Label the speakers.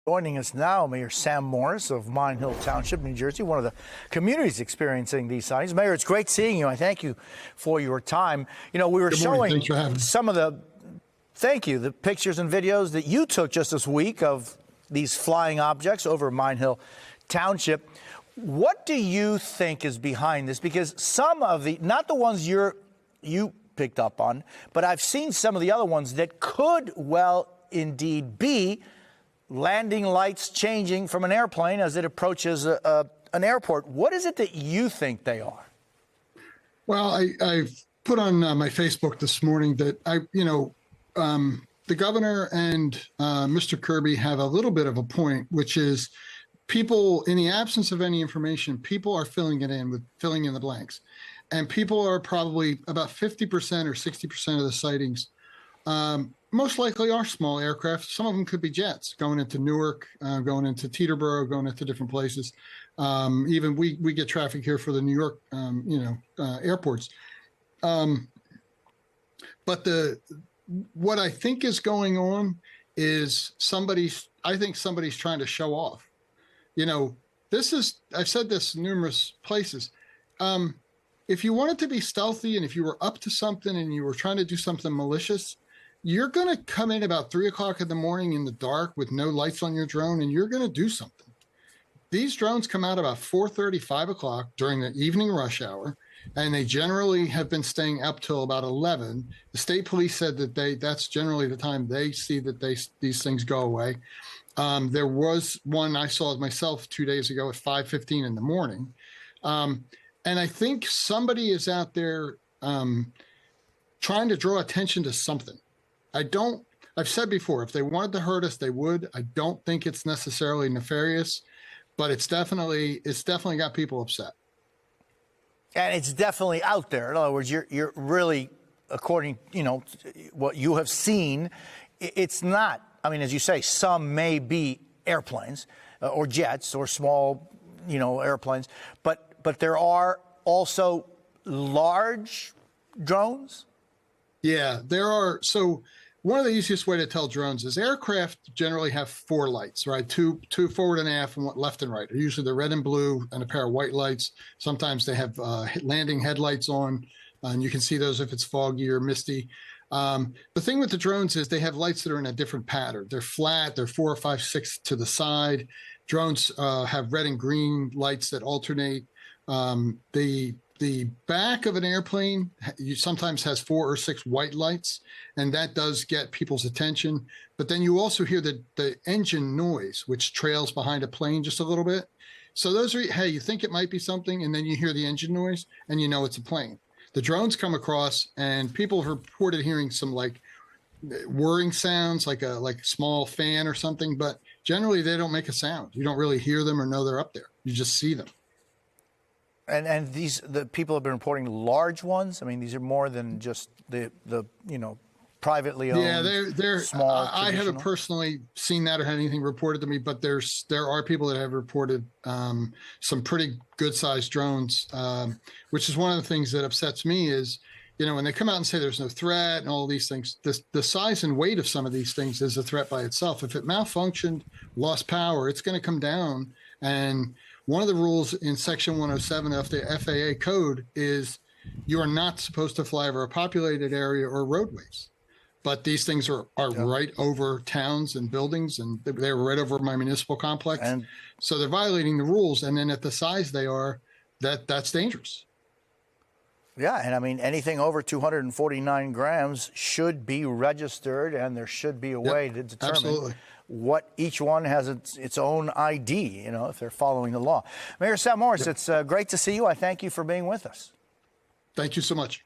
Speaker 1: Joining us now, Mayor Sam Morris of Mine Hill Township, New Jersey, one of the communities experiencing these sightings. Mayor, it's great seeing you. I thank you for your time. You know, we were showing some of the, the pictures and videos that you took just this week of these flying objects over Mine Hill Township. What do you think is behind this? Because some of the, not the ones you picked up on, but I've seen some of the other ones that could well indeed be landing lights changing from an airplane as it approaches an airport. What is it that you think they are?
Speaker 2: Well, I've put on my Facebook this morning that the governor and Mr. Kirby have a little bit of a point, which is people, in the absence of any information, people are filling in the blanks. And people are probably about 50% or 60% of the sightings most likely are small aircraft. Some of them could be jets going into Newark, going into Teterboro, going into different places. Even we get traffic here for the New York, airports. But what I think is going on is I think somebody's trying to show off. You know, I've said this in numerous places. If you wanted to be stealthy and if you were up to something and you were trying to do something malicious, you're going to come in about 3 o'clock in the morning in the dark with no lights on your drone, and you're going to do something. These drones come out about 4:30, 5 o'clock during the evening rush hour, and they generally have been staying up till about 11. The state police said that that's generally the time they see that these things go away. There was one I saw myself 2 days ago at 5:15 in the morning. And I think somebody is out there trying to draw attention to something. I've said before, if they wanted to hurt us, they would. I don't think it's necessarily nefarious, but it's definitely got people upset.
Speaker 1: And it's definitely out there. In other words, you're really, according, what you have seen, it's not, I mean, as you say, some may be airplanes or jets or small, airplanes, but there are also large drones?
Speaker 2: Yeah, there are. So one of the easiest way to tell drones is aircraft generally have 4 lights, right? Two forward and aft and left and right. Usually they're red and blue and a pair of white lights. Sometimes they have landing headlights on, and you can see those if it's foggy or misty. The thing with the drones is they have lights that are in a different pattern. They're flat. They're 4 or 5, 6 to the side. Drones have red and green lights that alternate. The back of an airplane sometimes has 4 or 6 white lights, and that does get people's attention. But then you also hear the engine noise, which trails behind a plane just a little bit. So those are, hey, you think it might be something, and then you hear the engine noise, and you know it's a plane. The drones come across, and people have reported hearing some like whirring sounds, like a small fan or something. But generally, they don't make a sound. You don't really hear them or know they're up there. You just see them.
Speaker 1: And the people have been reporting large ones. I mean, these are more than just the privately owned.
Speaker 2: Yeah, they're
Speaker 1: small.
Speaker 2: I haven't personally seen that or had anything reported to me, but there are people that have reported some pretty good sized drones, which is one of the things that upsets me is, when they come out and say there's no threat and all these things, the size and weight of some of these things is a threat by itself. If it malfunctioned, lost power, it's going to come down. And one of the rules in Section 107 of the FAA code is you are not supposed to fly over a populated area or roadways. But these things are right over towns and buildings, and they're right over my municipal complex. And so they're violating the rules. And then at the size they are, that's dangerous.
Speaker 1: Yeah, and I mean, anything over 249 grams should be registered, and there should be a way to determine what each one has its own ID, if they're following the law. Mayor Sam Morris, it's great to see you. I thank you for being with us.
Speaker 2: Thank you so much.